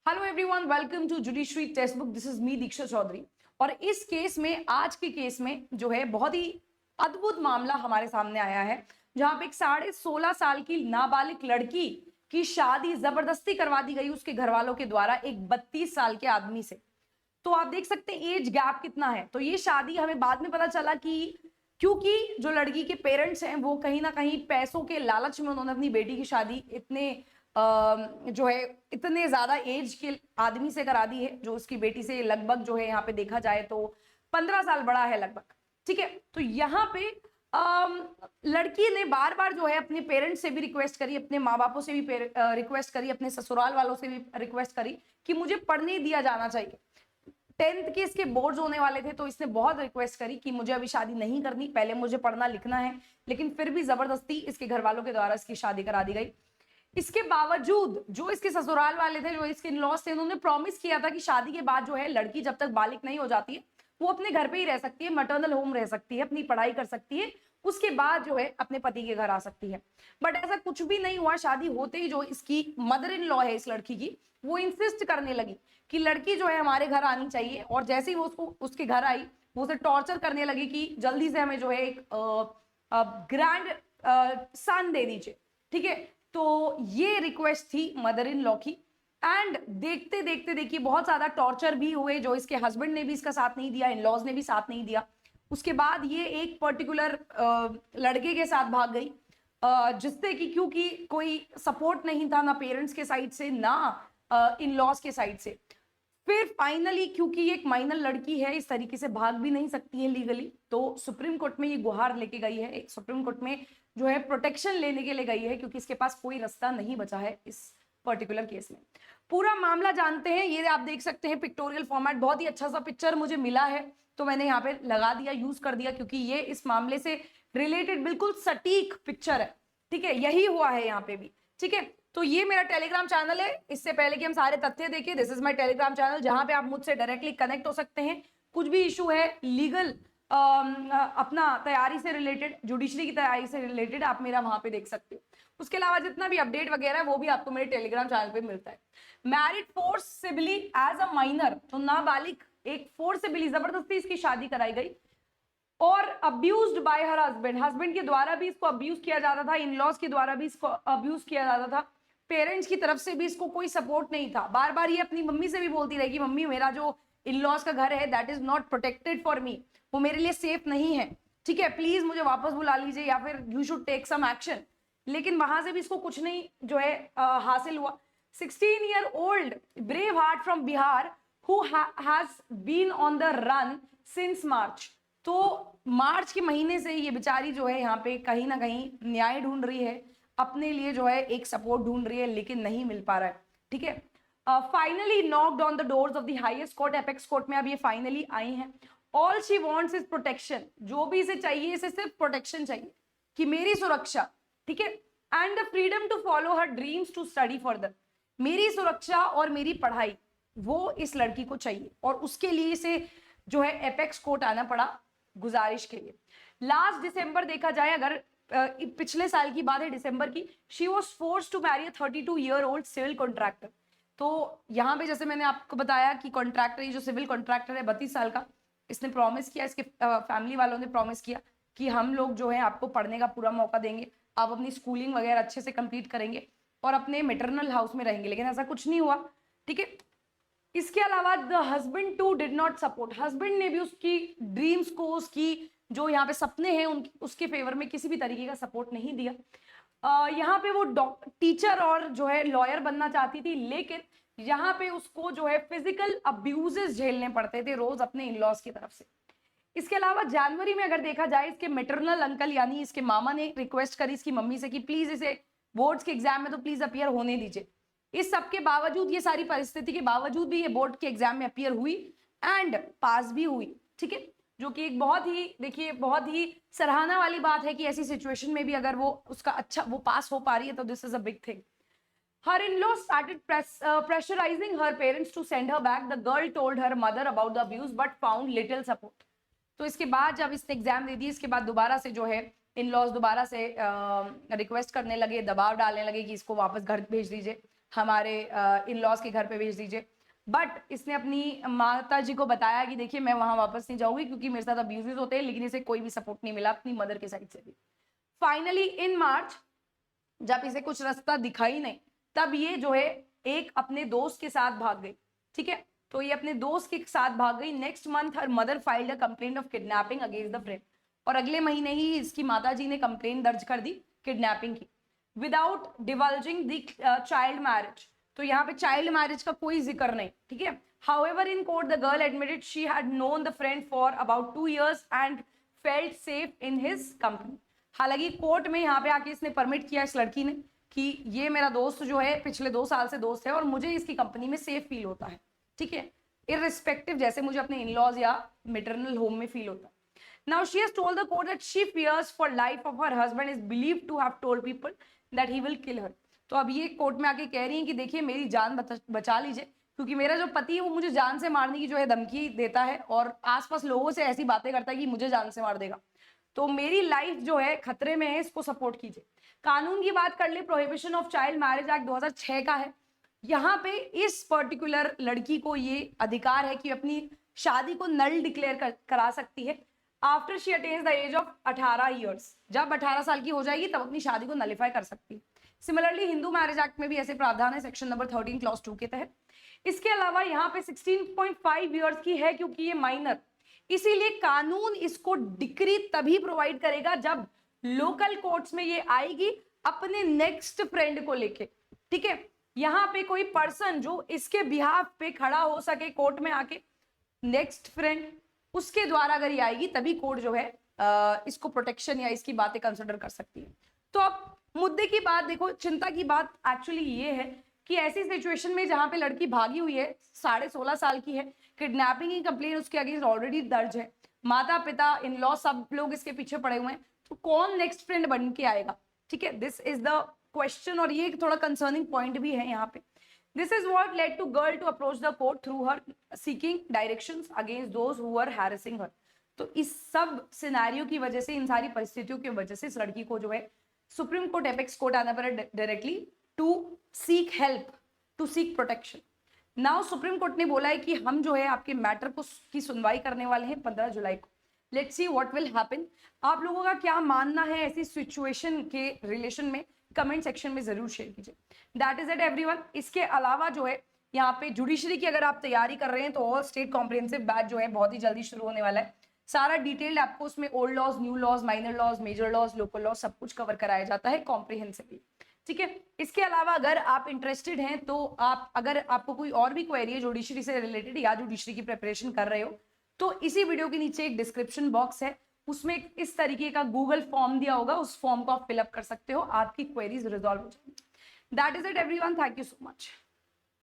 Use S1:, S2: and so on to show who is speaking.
S1: Hello everyone, welcome to judiciary textbook. This is me Diksha Chaudhary. और इस case में, आज के केस में जो है बहुत ही अद्भुत मामला हमारे सामने आया है, जहां पे एक 16.5 साल की नाबालिग लड़की की शादी जबरदस्ती करवा दी गई उसके घर वालों के द्वारा एक 32 साल के आदमी से। तो आप देख सकते हैं एज गैप कितना है। तो ये शादी हमें बाद में पता चला कि क्योंकि जो लड़की के पेरेंट्स हैं वो कहीं ना कहीं पैसों के लालच में उन्होंने अपनी बेटी की शादी इतने जो है इतने ज्यादा एज के आदमी से करा दी है, जो उसकी बेटी से लगभग जो है यहाँ पे देखा जाए तो 15 साल बड़ा है लगभग। ठीक है, तो यहाँ पे लड़की ने बार बार जो है अपने पेरेंट्स से भी रिक्वेस्ट करी, अपने माँ बापों से भी रिक्वेस्ट करी, अपने ससुराल वालों से भी रिक्वेस्ट करी कि मुझे पढ़ने दिया जाना चाहिए। 10th के इसके बोर्ड्स होने वाले थे, तो इसने बहुत रिक्वेस्ट करी कि मुझे अभी शादी नहीं करनी, पहले मुझे पढ़ना लिखना है। लेकिन फिर भी जबरदस्ती इसके घर वालों के द्वारा इसकी शादी करा दी गई। इसके बावजूद जो इसके ससुराल वाले थे, जो इसके इन-लॉज थे, उन्होंने प्रॉमिस किया था कि शादी के बाद जो है लड़की जब तक बालिग नहीं हो जाती है वो अपने घर पे ही रह सकती है, मैटरनल होम रह सकती है, अपनी पढ़ाई कर सकती है, उसके बाद जो है अपने पति के घर आ सकती है। बट ऐसा कुछ भी नहीं हुआ। शादी होते ही जो इसकी मदर इन लॉ है इस लड़की की, वो इंसिस्ट करने लगी कि लड़की जो है हमारे घर आनी चाहिए। और जैसे ही वो उसके घर आई, वो उसे टॉर्चर करने लगी कि जल्दी से हमें जो है एक ग्रैंड सन दे दीजिए। ठीक है, तो ये रिक्वेस्ट थी मदर इन लॉ की। एंड देखते देखते देखिए बहुत ज्यादा टॉर्चर भी हुए, जो इसके हस्बैंड ने भी इसका साथ नहीं दिया, इन लॉज ने भी साथ नहीं दिया। उसके बाद ये एक पर्टिकुलर लड़के के साथ भाग गई, जिससे कि क्योंकि कोई सपोर्ट नहीं था, ना पेरेंट्स के साइड से ना इन लॉज के साइड से। फिर फाइनली, क्योंकि ये एक माइनर लड़की है, इस तरीके से भाग भी नहीं सकती है लीगली, तो सुप्रीम कोर्ट में ये गुहार लेके गई है। एक सुप्रीम कोर्ट में जो है प्रोटेक्शन लेने के लिए गई है, क्योंकि इसके पास कोई रास्ता नहीं बचा है इस पर्टिकुलर केस में। पूरा मामला जानते हैं। ये आप देख सकते हैं पिक्टोरियल फॉर्मेट, बहुत ही अच्छा सा पिक्चर मुझे मिला है तो मैंने यहाँ पे लगा दिया, यूज कर दिया, क्योंकि ये इस मामले से रिलेटेड बिल्कुल सटीक पिक्चर है। ठीक है, यही हुआ है यहाँ पे भी। ठीक है, तो ये मेरा टेलीग्राम चैनल है। इससे पहले कि हम सारे तथ्य देखें, this is my Telegram channel, जहां पे आप मुझसे डायरेक्टली कनेक्ट हो सकते हैं। कुछ भी इशू है लीगल, अपना तैयारी से रिलेटेड, जुडिशरी की तैयारी से रिलेटेड, आप मेरा वहां पे देख सकते हो। उसके अलावा जितना भी अपडेट वगैरह है वो भी आपको मेरे टेलीग्राम चैनल पे मिलता है। Married forcibly as a minor, तो नाबालिग एक फोर्सिबली जबरदस्ती इसकी शादी कराई गई और abused bye her husband, husband के द्वारा भी इसको अब्यूज किया जाता था, इन लॉज के द्वारा भी इसको अब्यूज किया जाता था, पेरेंट्स की तरफ से भी इसको कोई सपोर्ट नहीं था। बार बार ये अपनी मम्मी से भी बोलती रही कि मम्मी, मेरा जो इन लॉज का घर है that is not protected for me, वो मेरे लिए सेफ नहीं है। ठीक है, प्लीज मुझे वापस बुला लीजिए या फिर you should take some action. लेकिन वहां से भी इसको कुछ नहीं जो है हासिल हुआ। 16 year old brave heart from Bihar who has been on the run since March। तो मार्च के महीने से ये बेचारी जो है यहाँ पे कहीं ना कहीं न्याय ढूंढ रही है, अपने लिए जो है एक सपोर्ट ढूंढ रही है, लेकिन नहीं मिल पा रहा है। ठीक है, finally knocked on the doors of the highest court, apex court में अब ये फाइनली आई हैं। All she wants is protection, जो भी इसे चाहिए, इसे सिर्फ प्रोटेक्शन चाहिए कि मेरी सुरक्षा। ठीक है, and the freedom to follow her dreams to study further, मेरी सुरक्षा और मेरी पढ़ाई वो इस लड़की को चाहिए, और उसके लिए इसे जो है एपेक्स कोर्ट आना पड़ा गुजारिश के लिए। लास्ट दिसंबर देखा जाए, अगर पिछले साल की बात है दिसंबर की, she was force to marry 32-year-old civil contractor. तो यहाँ पे जैसे मैंने आपको बताया कि कॉन्ट्रैक्टर, ये जो सिविल कॉन्ट्रैक्टर है 32 साल का, इसने प्रॉमिस किया, इसके फैमिली वालों ने प्रॉमिस किया कि हम लोग जो है आपको पढ़ने का पूरा मौका देंगे, आप अपनी स्कूलिंग वगैरह अच्छे से कंप्लीट करेंगे और अपने मेटरनल हाउस में रहेंगे। लेकिन ऐसा कुछ नहीं हुआ। ठीक है, इसके अलावा the husband too did not support, husband ने भी उसकी ड्रीम्स को, उसकी जो यहाँ पे सपने हैं उसके फेवर में किसी भी तरीके का सपोर्ट नहीं दिया। यहाँ पे वो टीचर और जो है लॉयर बनना चाहती थी, लेकिन यहाँ पे उसको जो है फिजिकल अब्यूजेस झेलने पड़ते थे रोज अपने इन लॉज की तरफ से। इसके अलावा जनवरी में अगर देखा जाए, इसके मेटरनल अंकल यानी इसके मामा ने रिक्वेस्ट करी इसकी मम्मी से कि प्लीज इसे बोर्ड्स के एग्जाम में तो प्लीज अपीयर होने दीजिए। इस सब के बावजूद, ये सारी परिस्थिति के बावजूद भी ये बोर्ड के एग्जाम में अपीयर हुई एंड पास भी हुई। ठीक है, जो कि एक बहुत ही, देखिए, बहुत ही सराहना वाली बात है कि ऐसी सिचुएशन में भी अगर वो उसका अच्छा वो पास हो पा रही है, तो this is a big thing. Her in-laws started pressurizing her parents to send her back. The girl told her mother about the abuse but found little support. तो इसके बाद जब इसने एग्जाम दे दी, इसके बाद दोबारा से जो है इन लॉज दोबारा से रिक्वेस्ट करने लगे, दबाव डालने लगे कि इसको वापस घर भेज दीजिए। हमारे इन लॉज के घर पे भेज दीजिए। बट इसने अपनी माता जी को बताया कि देखिए मैं वहां वापस नहीं जाऊंगी क्योंकि मेरे साथ अब्यूजेस होते हैं, लेकिन इसे कोई भी सपोर्ट नहीं मिला अपनी मदर के साइड से भी। फाइनली इन मार्च जब इसे कुछ रास्ता दिखाई नहीं, तब ये जो है एक अपने दोस्त के साथ भाग गई। ठीक है, तो ये अपने दोस्त के साथ भाग गई। Next month her mother filed a complaint of kidnapping against the friend, और अगले महीने ही इसकी माताजी ने कंप्लेंट दर्ज कर दी किडनैपिंग की, विदाउट डिवल्जिंग द चाइल्ड मैरिज। तो यहाँ पे चाइल्ड मैरिज का कोई जिक्र नहीं। ठीक है, however in court the girl admitted she had known the friend for about 2 years and felt safe in his company. हालांकि कोर्ट में यहाँ पे आके इसने परमिट किया इस लड़की ने कि ये मेरा दोस्त जो है पिछले 2 साल से दोस्त है और मुझे इसकी कंपनी में सेफ फील होता है। ठीक है, इररिस्पेक्टिव जैसे मुझे अपने इन लॉज या मेटरनल होम में फील होता है। Now she has told the court that she fears for life of her husband is believed to have told people that he will kill her. तो अब ये कोर्ट में आके कह रही हैं कि देखिए मेरी जान बचा लीजिए, क्योंकि मेरा जो पति है वो मुझे जान से मारने की जो है धमकी देता है और आसपास लोगों से ऐसी बातें करता है कि मुझे जान से मार देगा, तो मेरी लाइफ जो है खतरे में है, इसको सपोर्ट कीजिए। कानून की बात कर ले, prohibition of child marriage act 2006 का है। यहाँ पे इस पर्टिकुलर लड़की को ये अधिकार है कि अपनी शादी को नल डिक्लेयर करा सकती है after she attains the age of 18 years। जब 18 साल की हो जाएगी तब अपनी शादी को नलिफाई कर सकती है। सिमिलरली हिंदू मैरिज एक्ट में भी ऐसे प्रावधान है सेक्शन नंबर 13 क्लॉज 2 के तहत। इसके अलावा यहाँ पे 16.5 years की है क्योंकि ये माइनर, इसीलिए कानून इसको डिक्री तभी प्रोवाइड करेगा जब लोकल कोर्ट्स में ये आएगी अपने नेक्स्ट फ्रेंड को लेके। ठीक है, यहाँ पे कोई पर्सन जो इसके बिहाफ पे खड़ा हो सके कोर्ट में आके, नेक्स्ट फ्रेंड, उसके द्वारा अगर ये आएगी तभी कोर्ट जो है इसको प्रोटेक्शन या इसकी बातें कंसिडर कर सकती है। तो अब मुद्दे की बात देखो, चिंता की बात एक्चुअली ये है कि ऐसी सिचुएशन में जहां पे लड़की भागी हुई है, 16.5 साल की है, किडनैपिंग की कंप्लेंट उसके अगेंस्ट ऑलरेडी दर्ज है, माता पिता इन लॉ सब लोग इसके पीछे पड़े हुए हैं, तो कौन नेक्स्ट फ्रेंड बन के आएगा? ठीक है, दिस इज द क्वेश्चन, और ये थोड़ा कंसर्निंग पॉइंट भी है यहाँ पे। This is what led to girl to approach the court through her seeking directions against those who were harassing her। तो इस सब सिनेरियो की वजह से, इन सारी परिस्थितियों की वजह से इस लड़की को जो है सुप्रीम कोर्ट एपेक्स कोर्ट आना पड़ा directly to seek help, to seek protection. Now supreme court ने बोला है कि हम जो है आपके मैटर को की सुनवाई करने वाले हैं 15 जुलाई को। Let's see what will happen. आप लोगों का क्या मानना है ऐसी सिचुएशन के रिलेशन में, कमेंट सेक्शन में जरूर शेयर कीजिए। That is it everyone. इसके अलावा जो है यहाँ पे जुडिशरी की अगर आप तैयारी कर रहे हैं तो ऑल स्टेट कॉम्प्रिहेंसिव बैच जो है बहुत ही जल्दी शुरू होने वाला है। सारा डिटेल्ड आपको उसमें old laws, new laws, minor laws, major laws, local laws सब कुछ कवर कराया जाता है कॉम्प्रिहेंसिवली। ठीक है, इसके अलावा अगर आप इंटरेस्टेड हैं तो आप, अगर आपको कोई और भी क्वेरी है जुडिशरी से रिलेटेड या जुडिशरी की प्रिपरेशन कर रहे हो, तो इसी वीडियो के नीचे एक डिस्क्रिप्शन बॉक्स है, उसमें इस तरीके का गूगल फॉर्म दिया होगा, उस फॉर्म को आप फिलअप कर सकते हो, आपकी क्वेरीज रिजॉल्व हो जाएंगी। That is it everyone, thank you so much.